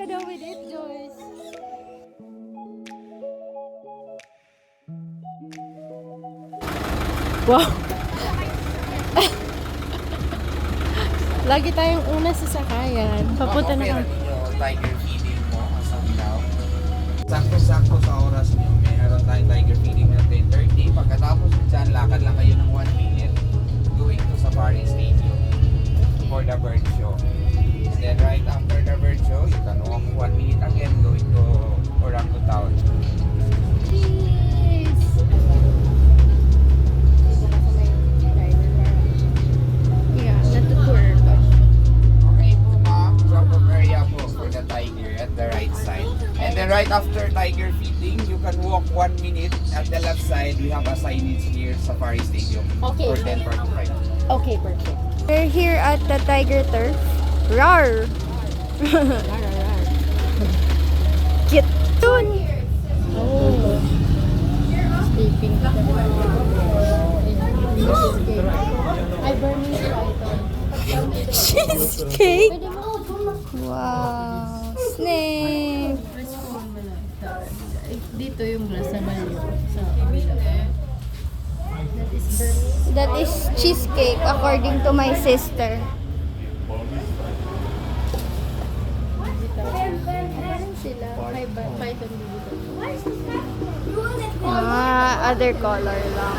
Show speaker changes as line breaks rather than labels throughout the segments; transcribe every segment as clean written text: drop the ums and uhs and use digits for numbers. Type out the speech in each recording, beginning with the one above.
ka daw with it, Joyce. Wow! Lagi tayong una sa sakayan. Papunta na kami.
Tiger feeding mo as of now. Sakto-sakto sa oras nyo. Meron tayong tiger feeding na 10:30. Pagkatapos dyan, lakad lang kayo ng 1 minute going to Safari Stadium for the bird show. And then right after the bird show, you can walk 1 minute again going to Orangutan.
Yeah, natutour.
Okay po ma'am, drop-off area po for the tiger at the right side. And then right after tiger feeding, you can walk 1 minute. At the left side, we have a signage here, Safari Stadium.
Okay.
For 10:45.
Okay, perfect. We're here at the Tiger Turf. Rar! Cute! Oh! Sleeping. Ay, burning python. Cheesecake! Wow! Snake!
Dito yung glass na maliit sa kabila.
That is cheesecake according to my sister.
Sila, may python dito.
Other color lang.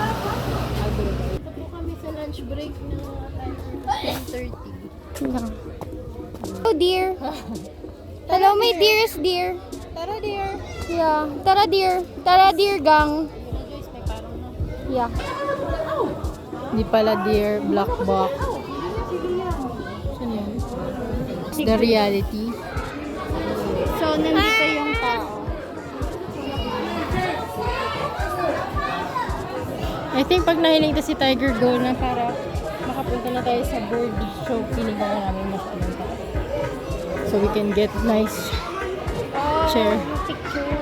Tapos kami sa lunch break na 10:30.
Lang. Oh dear. Hello, my dearest dear.
Tara dear!
Yeah. Tara dear. Tara dear gang.
Joyce, may parang na.
Yeah.
Hindi pala dear, black box. Saan yan? It's the reality.
So, nandito yung tao.
I think pag nahiling to si Tiger Go na para makapunta na tayo sa bird show, feeling ko namin mas pumunta. So we can get nice chair.
Picture.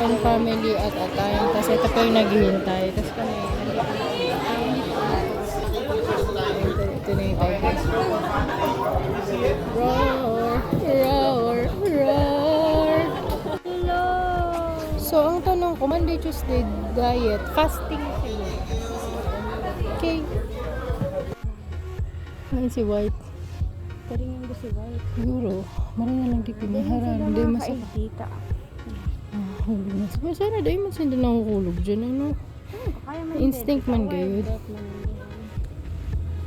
One family at a time. Tapos ito pa yung naghihintay. Tapos kami. Ito na yung audience. Roar! Roar! Roar!
Hello.
So, ang tanong ko, Monday, Tuesday, diet, fasting kayo. Okay. Ayun si White.
Taringin ko si White.
Siguro, marami na lang di pinaharan. Hindi masakit.
Makakaitita.
Hulog na. Sana dahil man sila nakukulog dyan. Ano? Instinct man gayud.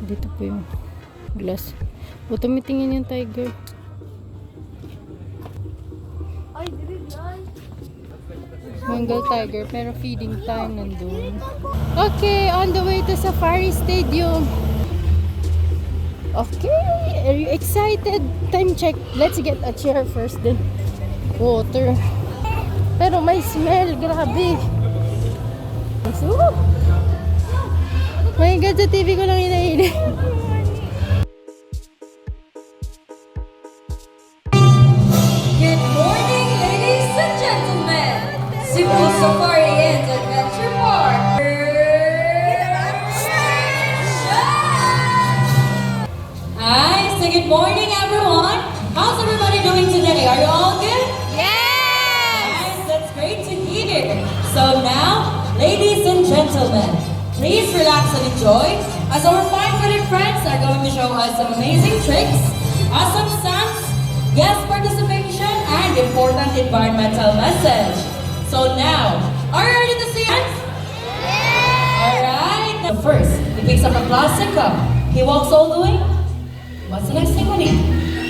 Dito po yung glass. O, tumitingin yung tiger.
Ay, dili yan.
Bengal tiger, pero feeding time nandun. Okay, on the way to Safari Stadium. Okay, are you excited? Time check. Let's get a chair first, then water. Pero may smell, grabe. So, my God, sa TV ko lang inainin.
Good morning, ladies and gentlemen. Cebu Safari and Adventure Park. Hi, so good morning, everyone. How's everybody doing today? Are you all good? Yes, that's great to hear. So now, ladies and gentlemen, please relax and enjoy as our fine-footed friends are going to show us some amazing tricks, awesome stunts, guest participation, and important environmental message. So now, are you ready to see us? Yeah! Alright. First, he picks up a plastic cup. He walks all the way. What's the next thing, buddy?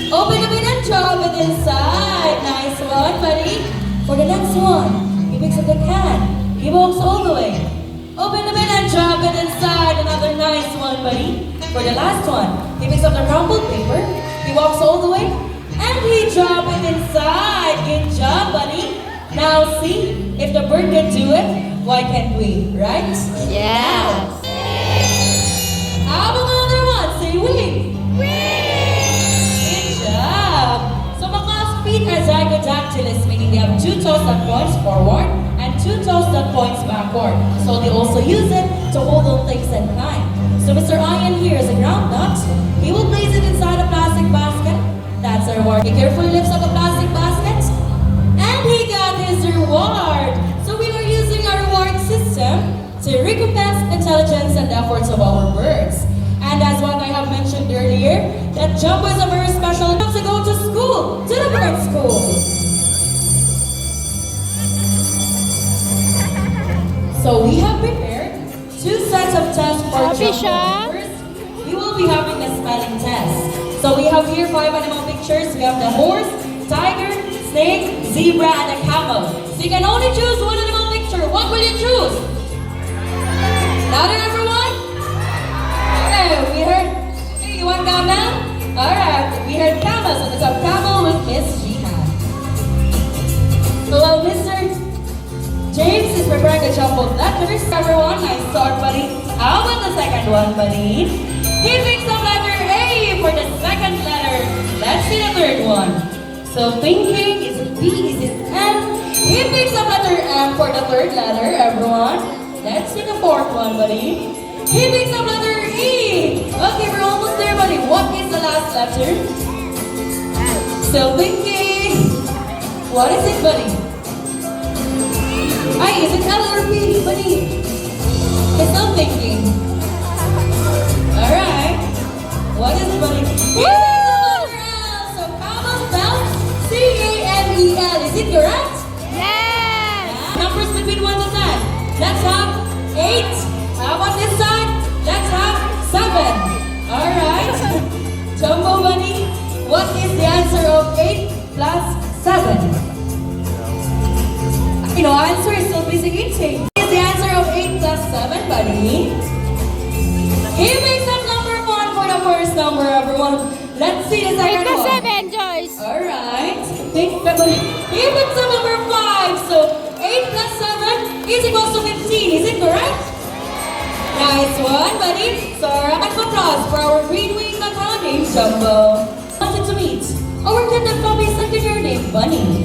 Open the bin and drop it inside. Nice one, buddy. For the next one, he picks up the can. He walks all the way. Open the bin and drop it inside. Another nice one, buddy. For the last one, he picks up the crumpled paper. He walks all the way. And we drop it inside. Good job, buddy. Now see, if the bird can do it, why can't we, right?
Yes.
How about another one? Say we. Good job. So mga feet are zygodactylus, meaning they have 2 toes that points forward and 2 toes that points backward. So they also use it to hold on things and climb. So Mr. Ian here is a ground nut. He will place it inside a plastic basket. That's a the reward. He carefully lifts up a plastic basket and he got his reward. So we are using our reward system to recompense intelligence and efforts of our birds. And as what I have mentioned earlier, that Jumbo is a very special to go to school, to the bird school. So we have prepared 2 sets of tests for
Happy
Jumbo.
siya?
First, we will be having a spelling test. So we have here 5 animal pictures. We have the horse, tiger, snake, zebra, and a camel. So you can only choose one animal picture. What will you choose? Louder, everyone? Okay, we heard. Okay, you want camel? Alright, we heard camel. So it's a camel with Miss Jihan. So while Mr. James is preparing a jumbled letters, everyone, nice start, buddy. How about the second one, buddy? He picks up letter A for the second letter. Let's see the third one. So thinking, is it B, is it M? He picks up letter M for the third letter, everyone. Let's see the fourth one, buddy. He picks up letter E. Okay, we're almost there, buddy. What is the last letter? Still thinking. What is it, buddy? Ay, is it L or B, buddy? He's still thinking. Alright. What is it, buddy? He picks up letter L. So Camel spells C-A-M-E-L. Is it correct?
Yes!
Numbers between 1 to 10. Let's have 8. How about this side? Let's have 7. Alright. Jumbo buddy, what is the answer of 8 plus 7? You know, answer is still basic eating. What is the answer of 8 plus 7, buddy? He makes up number 1 for the first number, everyone. Let's see the
8
second
plus
one.
7, Joyce.
Alright. Think that he picks up number 5. So 8 plus 7 is equals to 15. Is it correct? Nice one, buddy. So round of applause for our green wing macaw named Jumbo. Wanted to meet our kitten puppy second named Bunny.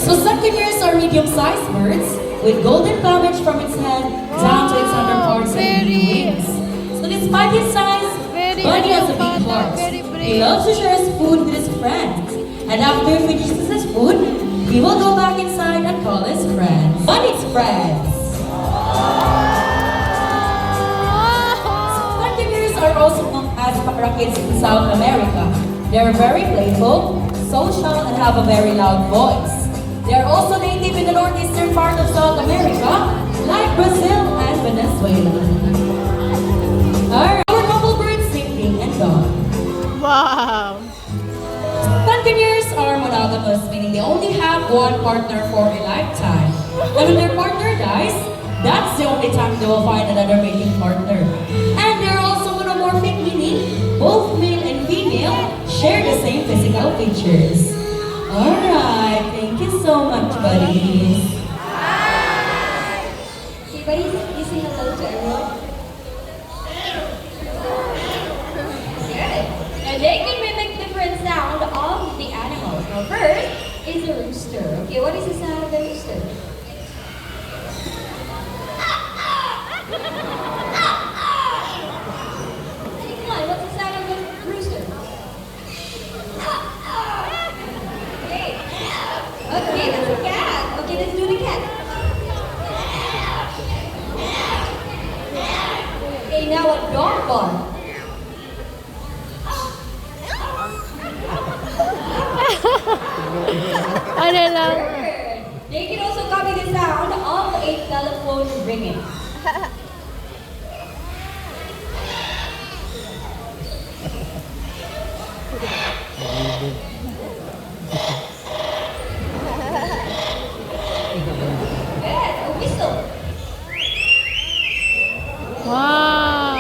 So succaneers are medium-sized birds with golden plumage from its head down to its underparts and wings. So despite his size, Bunny has a big heart. He loves to share his food with his friends. And after he finishes his food, he will go back inside and call his friends. Bunny's friends. Succaneers are also known as parakeets in South America. They are very playful, social, and have a very loud voice. They are also native in the northeastern part of South America, like Brazil and Venezuela. Alright, our couple birds singing and gone.
Wow!
Buccaneers are monogamous, meaning they only have one partner for a lifetime. And when their partner dies, that's the only time they will find another mating partner. And they're also monomorphic, meaning both male and female share the same physical features. Alright, thank you so much, buddies.
Okay, buddies, you say hello to everyone. Good. Now they can mimic different sound of the animals. Now first is a rooster. Okay, what is the sound of the rooster? Hey, come on, what's the sound of the rooster? Okay, that's a cat. Okay, let's do the cat. Okay, now a dog bark.
Ano lang?
They can also copy the sound of a telephone ringing. Yes, a whistle.
Wow!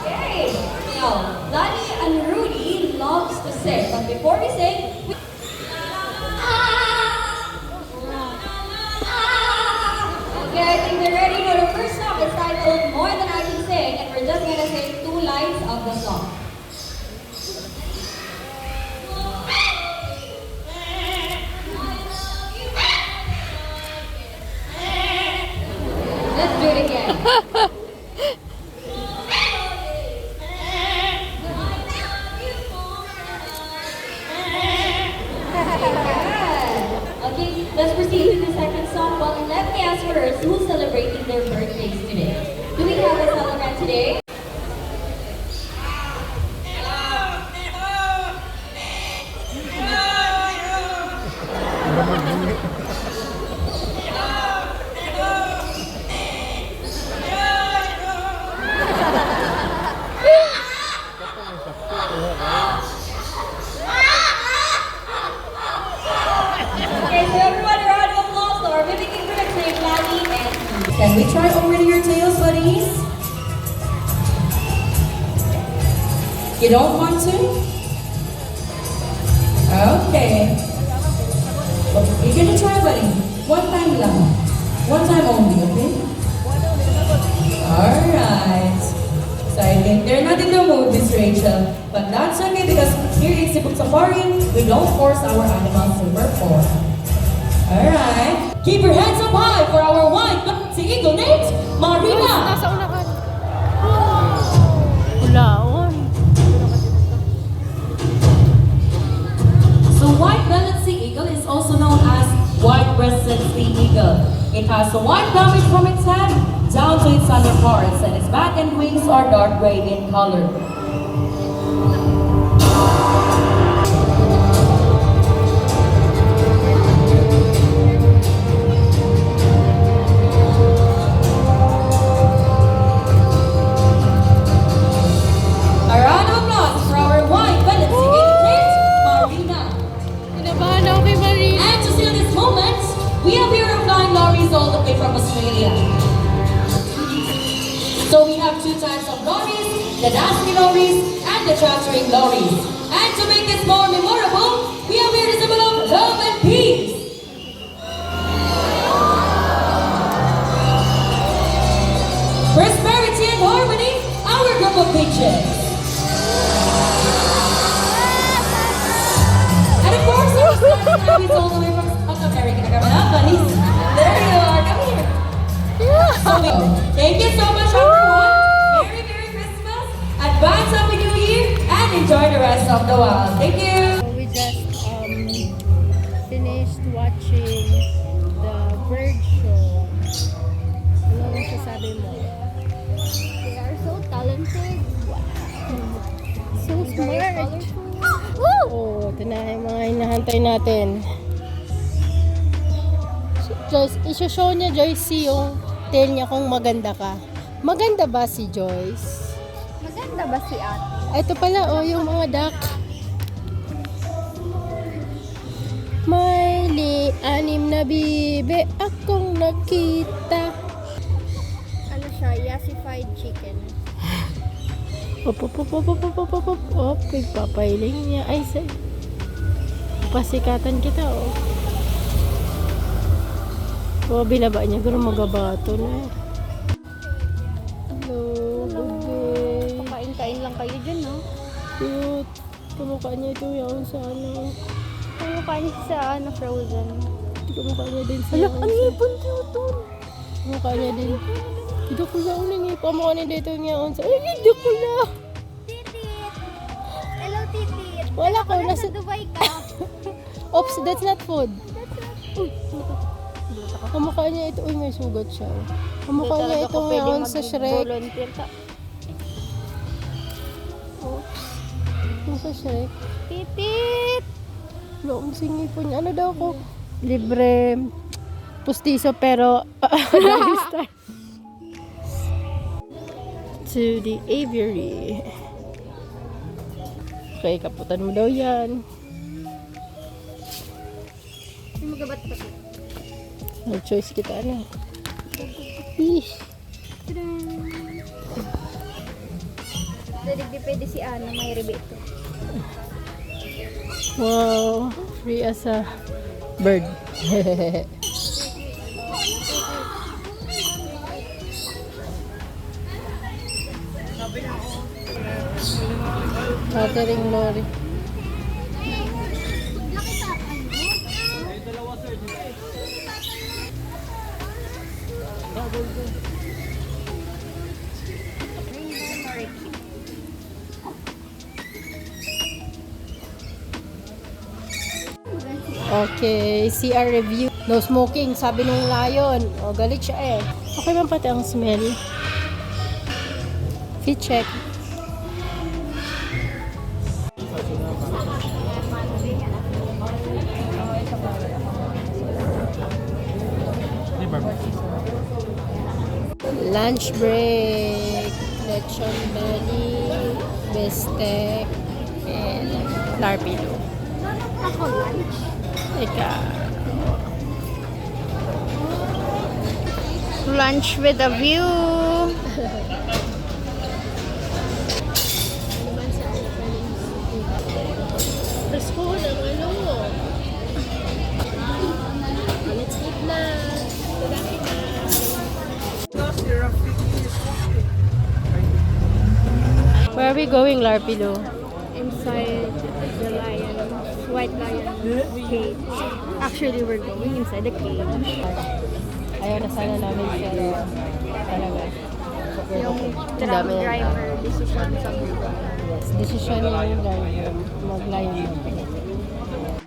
Okay. Now, Lani and Rudy loves to sing, but before we sing, okay, I think they're ready. Now, the first song is titled More Than I Can Sing, and we're just gonna sing 2 lines of the song. Let's do it again. first who's celebrating their birthdays today. Do we have a celebrant today? Okay, so everyone, a round of applause to our mimicking production, Lani and Steve.
Can we try over your tails, buddies? You don't want to? Okay. You're gonna try, buddy. One time lang. One time only, okay? Alright. So I think they're not in the mood, Miss Rachel. But that's okay because here in Cebu Safari, we don't force our animals to perform. Alright. Keep your hands up high for our white si Eagle named Marina.
Nasa unahan. Ulaon.
So white-bellied sea eagle is also known as white-breasted sea eagle. It has a white plumage from its head down to its underparts, and its back and wings are dark gray in color. A round of applause for our white-bellied sea eagle named Marina.
Kinabahan ako kay Marina.
And to seal this moment, we have here our flying lorries all the way from Australia. So we have two types of lorries, the dancing lorries and the tractoring lorries. And to make this more memorable, we have here the symbol of love and peace. Prosperity and harmony, our group of pigeons. And of course, our flying lorries all the way from South America. Come on, buddies. There you are. Come here. Thank you so much, everyone. Merry, Merry Christmas. Advance Happy New Year and enjoy the rest of the wild. Thank you.
So we just finished watching the bird show. Ano ang sasabi mo?
They are so talented.
So smart! Oh, ito na yung mga hinahantay natin. Joyce, isyo-show niya Joyce yung tail niya kung maganda ka. Maganda ba si Joyce?
Maganda ba si ate?
Ito pala, oh, yung mga duck. May anim na bibe akong nakita.
Ano siya? Yassified chicken.
Pagpapailing niya. Ay, pasikatan kita, oh. Oh, binaba niya. Gano'n magabato na eh. Hello, good day.
Pakain-kain lang kayo dyan, no?
Cute. Kamukha niya ito yung sa ano.
Kamukha niya sa frozen.
Kamukha niya din sa...
Alak, ang ipon dito.
Kamukha niya din. Ito ko lang uling eh. Kamukha niya dito yung sa... Ay, hindi ko lang.
Titit! Hello, Titit!
Wala ko.
Nasa Dubai ka.
Oops, that's not food. Uy, kamukha niya ito. Uy, may sugat siya. Kamukha niya ito ngayon sa Shrek.
Volunteer ka.
Oops. Yung sa Shrek.
Titit!
Wala akong singipon niya. Ano daw ko? Libre. Pustiso pero... to the aviary. Okay, kaputan mo daw yan.
May magabat pa siya.
No choice kita na. Ish.
Dalig di pwede si Ana, may rebate.
Wow. Free as a bird. Catering lorry. Okay, see our review. No smoking, sabi nung lion. O, galit siya eh. Okay man pati ang smell. Fit check. Lunch break. Lechon belly, bistec, and larpilo.
Ako lunch.
Ika.
Lunch with a view. Presko na ano. Let's eat na.
Where are we going, Larpilo?
Inside the lion, white lion cage. Actually, we're going inside the cage.
Ayaw na sana namin pero talaga.
Yung
Ang dami na.
driver decision sa
Yes, decision yung driver. Mag-lion.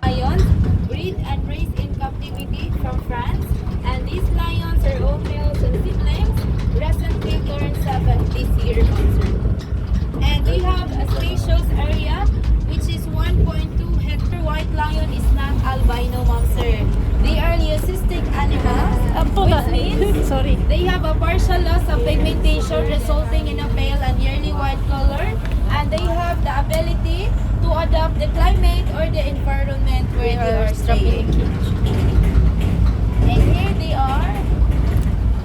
Lions breed and raised in captivity from France, and these lions are all males and siblings. Recently turned 7 this year, Monster. And they have a spacious area, which is 1.2 hectare. White lion is not albino, Monster. They are leucistic animals, which means
Sorry.
they have a partial loss of pigmentation resulting in a pale and nearly white color, and they have the ability to adapt the climate or the environment where they are staying. And here they are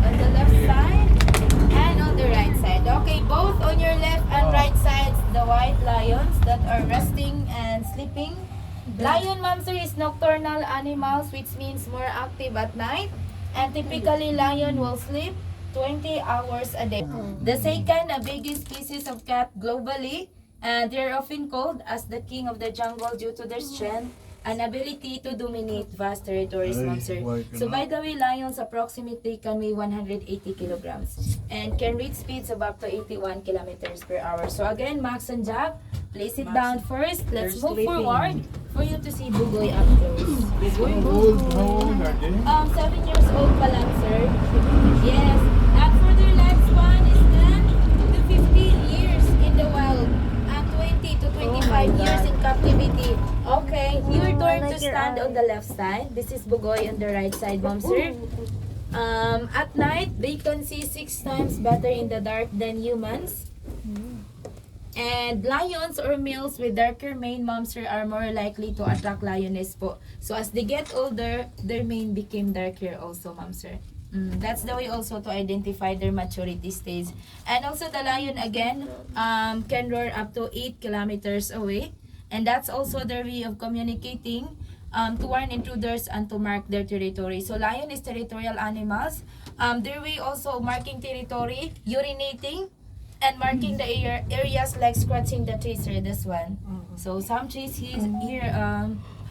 on the left side and on the right side. Okay, both on your left and right sides, the white lions that are resting and sleeping. Lion, Mamster, is nocturnal animals, which means more active at night. And typically, lion will sleep 20 hours a day. The second, a biggest species of cat globally, and they're often called as the king of the jungle due to their strength and ability to dominate vast territories, Mamster. So by the way, lions approximately can weigh 180 kilograms and can reach speeds of up to 81 kilometers per hour. So again, Max and Jack, place it down first. Let's move forward for you to see Bugoy up close.
How old are they?
7 years old pa lang, sir. Yes. And for their lifespan is 10 to 15 years in the wild and 20 to 25 years in captivity. Okay, your turn to stand on the left side. This is Bugoy on the right side, ma'am, sir. At night, they can see 6 times better in the dark than humans. And lions or males with darker mane, monster, are more likely to attract lioness po. So as they get older, their mane became darker also, monster. That's the way also to identify their maturity stage. And also the lion again can roar up to 8 kilometers away. And that's also their way of communicating to warn intruders and to mark their territory. So lion is territorial animals. Their way also of marking territory, urinating, and marking the areas like scratching the trees, sir, this one. So some trees here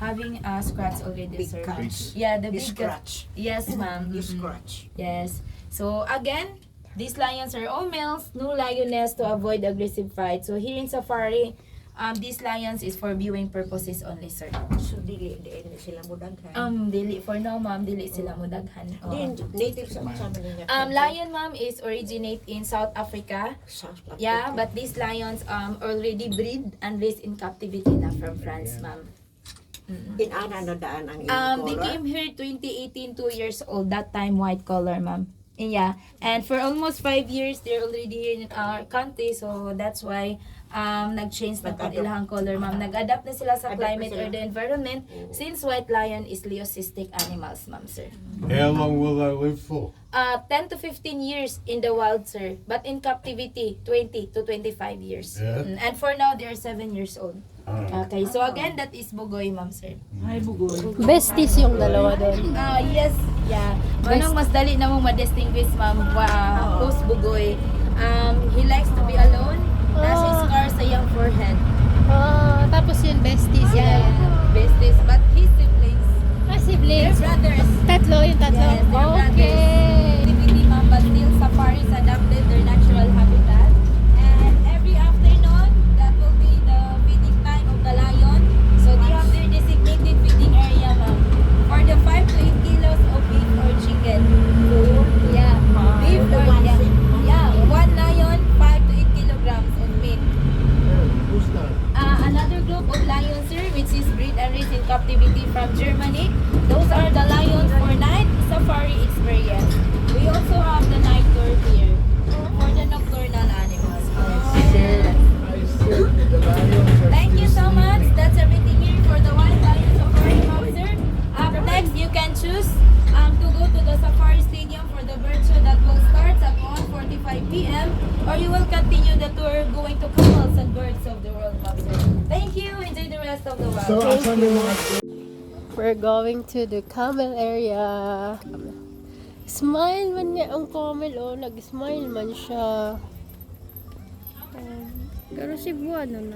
having a scratch already, sir. Yeah, the big
scratch.
Yes, ma'am.
You scratch.
Yes. So again, these lions are all males, no lioness to avoid aggressive fight. So here in safari, these lions is for viewing purposes only, sir.
So dili sila mo daghan.
Dili for now, ma'am, dili sila mo daghan.
Din native sa niya.
Lion, ma'am, is originate in South Africa.
South Africa.
Yeah, but these lions already breed and raised in captivity na from France, ma'am.
In ana na daan ang iyong
They
color.
came here 2018, 2 years old. That time white color, ma'am. Yeah, and for almost 5 years they're already here in our country, so that's why nag-change na pag ilang color, ma'am. Nag-adapt na sila sa climate or the environment since white lion is leucistic animals, ma'am, sir.
How long will they live for?
10 to 15 years in the wild, sir, but in captivity 20 to 25 years.
Yeah.
And for now they are 7 years old. Okay, so again, that is Bugoy, ma'am, sir.
Besties yung dalawa doon.
Yes, yeah. Manong mas dali na mong ma-distinguish, ma'am, who's Bugoy. He likes to be alone. Nasa scar sa iyang forehead.
Tapos yun, besties.
Yeah, besties. But his siblings, they're
Siblings.
brothers.
Tatlo, yung tatlo.
Yes, they're brothers.
Okay.
Activity, ma'am, but still safaris adapted their natural habitat. And every afternoon, that will be the feeding time of the lion. So they have their designated feeding area, ma'am. For the 5 to 8 kilos released in captivity from Germany. Those are the lions for night safari experience. We also have the night tour here for the nocturnal animals. Thank you so much. That's everything here for the Wild Lion Safari Officer. Up next, you can choose to go to the Safari Stadium for the bird show that will start at 1:45 p.m. or you will continue the tour going to Camels and Birds of the World Officer. Thank you. Enjoy the rest of the wild.
We're going to the camel area. Smile man niya ang camel, oh. Nag-smile man siya.
Pero Cebuano na.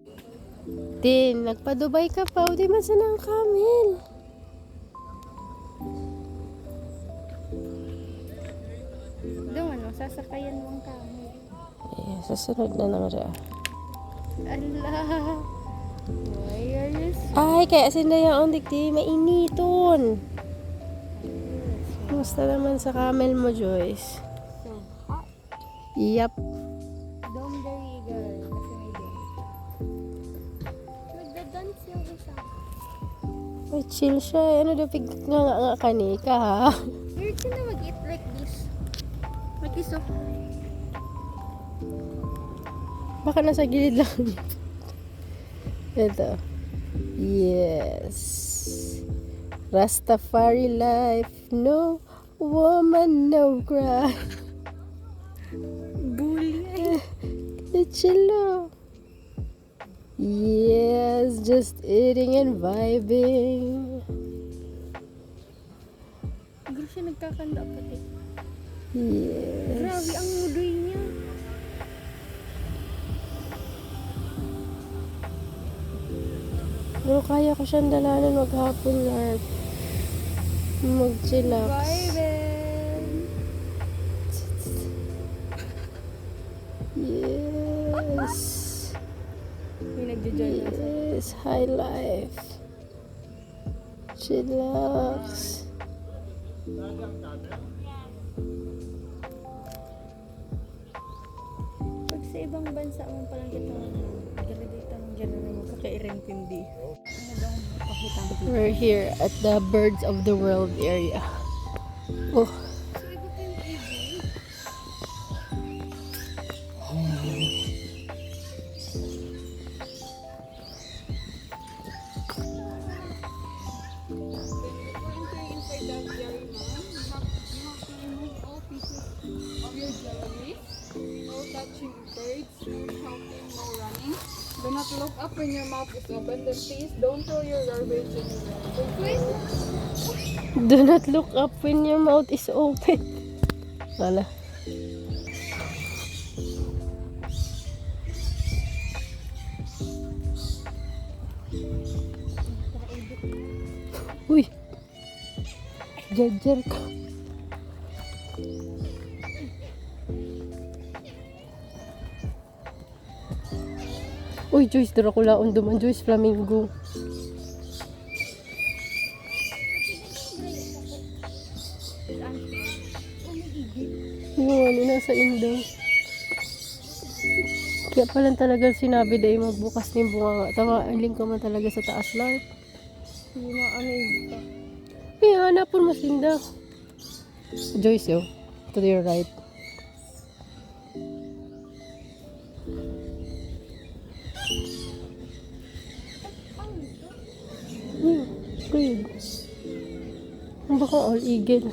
Din, nagpa-Dubai ka pa. O, di man sana ang camel.
Doon, sasakayan mo ang kami.
Sasunod na lang siya.
Allah. Why are you so...
Ay, kaya sindayaon dikti, mainiton. Musta naman sa camel mo, Joyce?
hot?
Yup.
Don't worry, girl. Kasi may day. Nagda-dance yung isa.
May chill siya. Ano daw nga kanika, ha?
Weird ka na mag-eat like this. Mag-iso.
Baka nasa gilid lang. Ito. Yes. Rastafari life. No woman, no cry.
Bully.
Chillo. Yes, just eating and vibing.
Grabe siya nagkakanda pati.
Yes.
Grabe ang mudoy niya.
Pero kaya ko siyang dalanan maghapon na mag-chillax.
Bye, Ben.
Yes.
May nagjo-join na siya.
Yes, high life. Chillax.
Pag sa ibang bansa mo palang kita graduate ang gano'n na magkakairintindi. Ano daw pakita mo?
We're here at the Birds of the World area. Oh.
Do not look up when your mouth is open. Then please don't throw your garbage in your mouth.
Do not look up when your mouth is open. Wala. Uy! Jajar ka. Uy, Joyce, Draculaon duman. Joyce, Flamingo. Yun, nasa indaw. Kaya pala talaga sinabi dahil magbukas ng bunga nga. Tama, aling ka man talaga sa taas, Lark.
Hindi ma-amaze ka.
Eh, hanapon mo sinda. Joyce, yo. To your right. Good. Ang baka all eagle.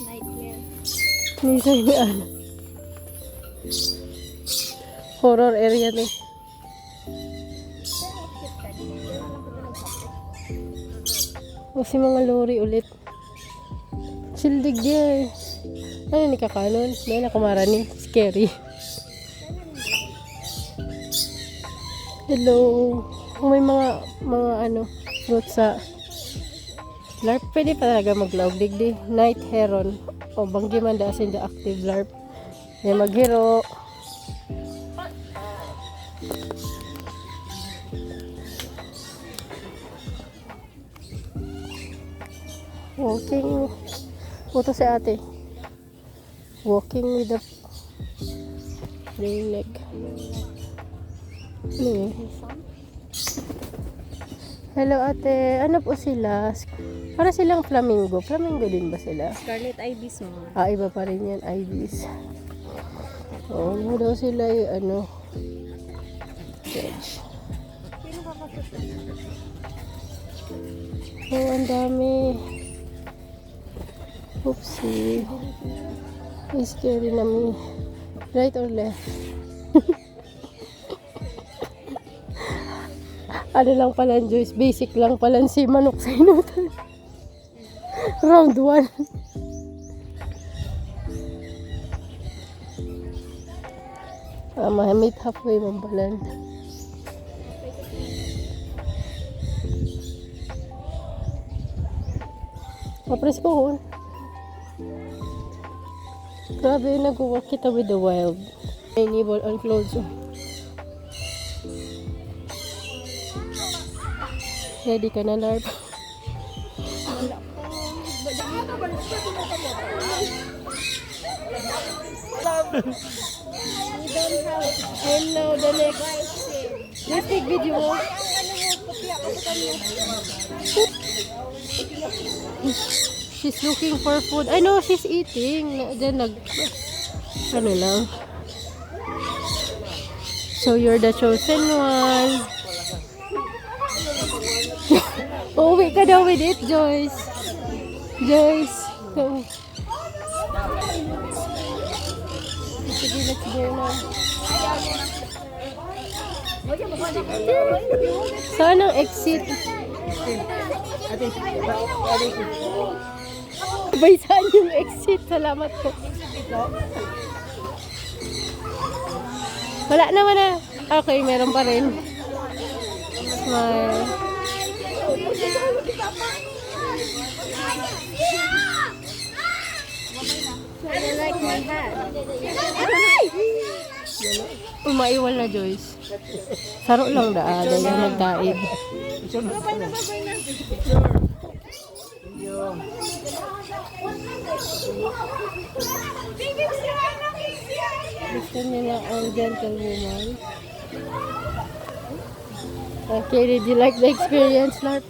Nightmare.
Minsan may ano. Horror area na. Kasi mga lori ulit. Sildig yan. Ano ni kakanon? May nakumara ni. Scary. Hello. Kung may mga ano, fruit sa LARP, pwede pa talaga maglaog digdi. Night heron. O banggi man daasin the active LARP. May maghiro. Walking. Puto si ate. Walking with the neck. Anyway. Hello ate, ano po sila? Para silang flamingo. Flamingo din ba sila?
Scarlet Ibis mo.
Ah, iba pa rin yan, ibis. Oo, ano daw sila yung ano, judge. Oh, ang dami. Oopsie. Ay, scary na me. Right or left? Ano lang pala, Joyce? Basic lang pala si manok sa inutan. Round 1. Mahamit halfway mambalan. Mapres ko. Grabe, nag-work kita with the wild. Enable on clothes. Ready ka na, Larp? Hello, the next. Let's take video mo. She's looking for food. I know she's eating. Then ano lang. So you're the chosen one. Uwi ka daw with it, Joyce. Joyce. Come. Sige, let's go na. Saan ang exit? Bay, saan yung exit? Salamat po. Wala naman na. Okay, meron pa rin. Smile.
I like my hat.
Umaiwal na, Joyce. Saro lang daan. Dahil nagtaid. Gusto niya na ang gentlewoman. Okay, did you like the experience, Larp?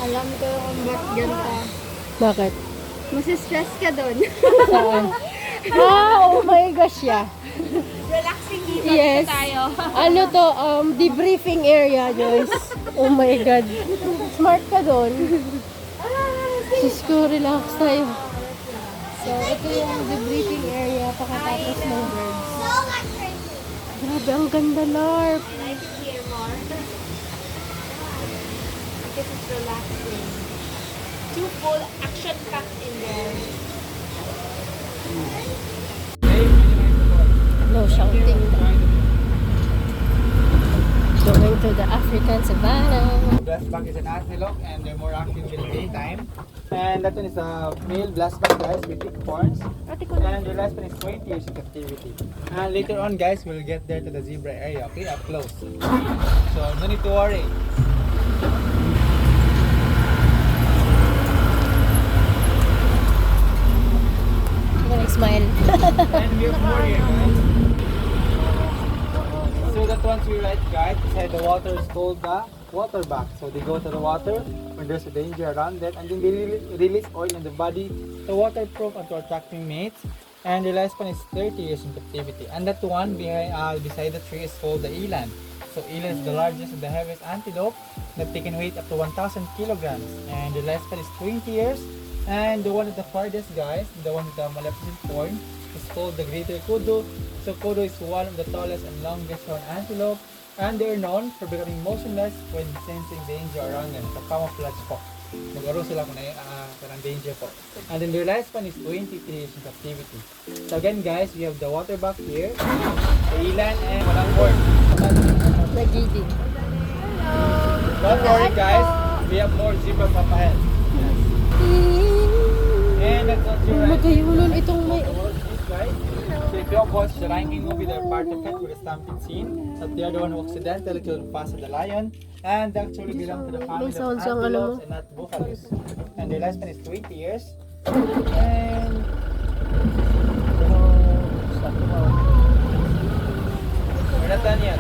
Alam ko kung ba't ganda.
Bakit?
Masistress ka doon.
Saan? Oh my gosh, yeah.
Relaxing dito
Yes.
tayo.
Ano to, debriefing area, Joyce. Oh my God. Smart ka doon. Sis ko, relax tayo. So, ito yung debriefing area pagkatapos ng birds. Grabe, ang ganda, Larp.
Like it here more. Because it's relaxing. Too full, action-packed in there.
No shouting. Going to the African Savanah.
Blackback is an antelope and they're more active in the daytime. And that one is a male blackback, guys, with thick horns. And the last one is 20 years in captivity. And later on, guys, we'll get there to the zebra area, okay, up close. So no need to worry.
I'm gonna smile.
And we have more here, guys. So that one to your right, guys, beside the water is called the water back. So they go to the water when there's a danger around it, and then they release oil in the body to waterproof and to attracting mates. And the last one is 30 years in captivity. And that one behind, beside the tree is called the eland. So eland is the largest and the heaviest antelope that they can weigh up to 1,000 kilograms. And the last one is 20 years. And the one at the farthest, guys, the one with the maleficent form, is called the greater kudu. So kudu is one of the tallest and longest horned antelope, and they are known for becoming motionless when sensing danger around them. So camouflage po. Mag-aro sila kung parang danger po. And then their last one is 23 years in captivity. So again, guys, we have the waterbuck here, the eland, and walang horn.
Nagiging.
Don't worry, guys, we have more zebra up ahead. And that's what you're right.
Magayulon itong may...
Guys,
few of us, the Lion King movie, they're part of it with a stampede scene. But they are the one who accidentally killed Mufasa the lion. And they actually belong to the family of
sounds ang ano mo.
antelopes and not buffaloes. And their lifespan is 20 years. And... We're not done yet.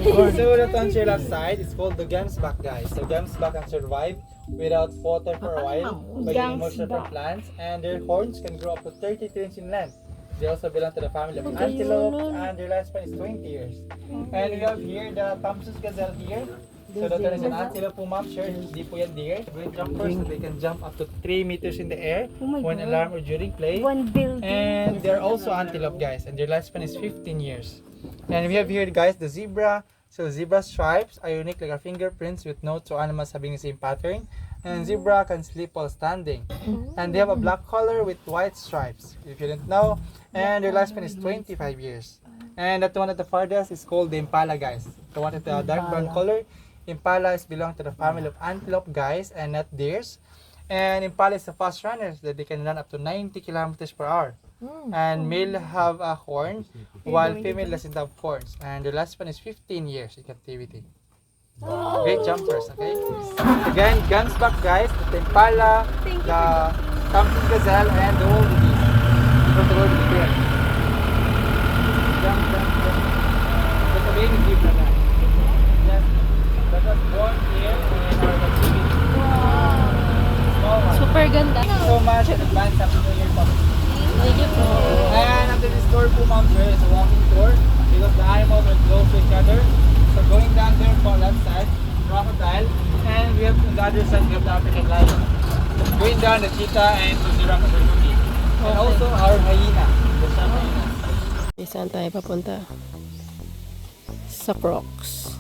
So the tonsil outside is called the gemsbok, guys. So gemsbok can survive without water for a while by getting moisture from plants, and their horns can grow up to 33 inches in length. They also belong to the family of antelopes, and their lifespan is 20 years. And we have here the Thompson's gazelle here. So that one is an antelope po, ma'am. Sure, hindi po yan deer. Great jumpers, so they can jump up to 3 meters in the air when alarm or during play. And they're also antelope, guys, and their lifespan is 15 years. And we have here, guys, the zebra. So zebra stripes are unique like our fingerprints with no two animals having the same pattern. And zebra can sleep while standing. And they have a black color with white stripes, if you didn't know. And their lifespan is 25 years. And that one at the farthest is called the impala, guys. The one at the dark brown color. Impalas belong to the family of antelope, guys, and not deers. And impala is the fast runners that they can run up to 90 kilometers per hour. And male have a horn, while female doesn't have horns. And the lifespan is 15 years in captivity. Great jumpers, okay? Again, guns back, guys. The impala, the Thompson gazelle, and the wildebeest. From the wildebeest. Jump, jump, jump. That's a baby zebra, guys. Yes, that was born here in our captivity. Small one.
Super ganda.
So much in advance of New Year po.
Thank you po.
And after this tour po, ma'am, there is a walking tour because the animals are close to each other. So going down there for left side, crocodile, and we have on the other side we have the African lion. Going down the cheetah and the giraffe are looking. And also our hyena, the sharp hyena.
Saan tayo papunta? Sa Crocs.